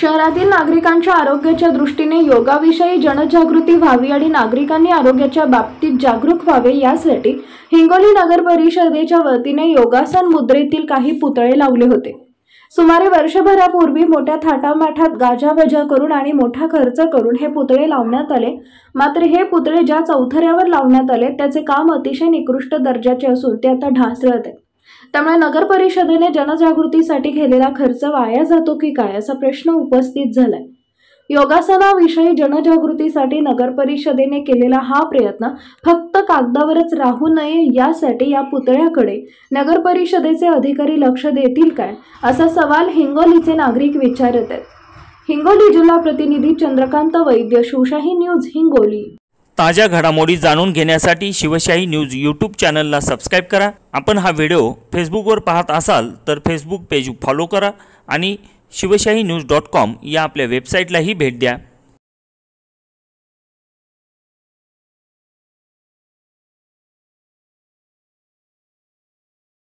शहरातील नागरिकांच्या आरोग्याच्या दृष्टीने योगाविषयी जनजागृती व्हावी आणि नागरिकांनी आरोग्याच्या बाबतीत जागरूक व्हावे यासाठी हिंगोली नगर परिषदेच्या वतीने योगासन मुद्रेतील काही पुतळे लावले होते। सुमारे वर्षभरापूर्वी मोठ्या थाटामाठात गाजावाजा करून आणि मोठा खर्च करून हे पुतळे लावण्यात आले। मात्र हे पुतळे ज्या चौथऱ्यावर लावण्यात आले त्याचे काम अतिशय निकृष्ट दर्जाचे असून ते आता ढासळत आहे। त्यामुळे नगर परिषदेने जनजागृतीसाठी केलेला खर्च वाया जातो की काय असा प्रश्न उपस्थित झालाय। योगासनाविषयी जनजागृतीसाठी नगर परिषदेने केलेला हा प्रयत्न फक्त कागदावरच राहू नये यासाठी या पुतळ्याकडे नगर परिषदेचे अधिकारी लक्ष देतील काय असा सवाल हिंगोलीचे नागरिक विचारत आहेत। हिंगोली जिल्हा प्रतिनिधी चंद्रकांत वैद्य, शिवशाही न्यूज, हिंगोली। ताज्या घडामोडी जाणून घेण्यासाठी शिवशाही न्यूज यूट्यूब चॅनलला सबस्क्राइब करा। आपण हा व्हिडिओ फेसबुकवर पाहत असाल तर फेसबुक पेज फॉलो करा आणि शिवशाही न्यूज.com या आपल्या वेबसाईटलाही भेट द्या।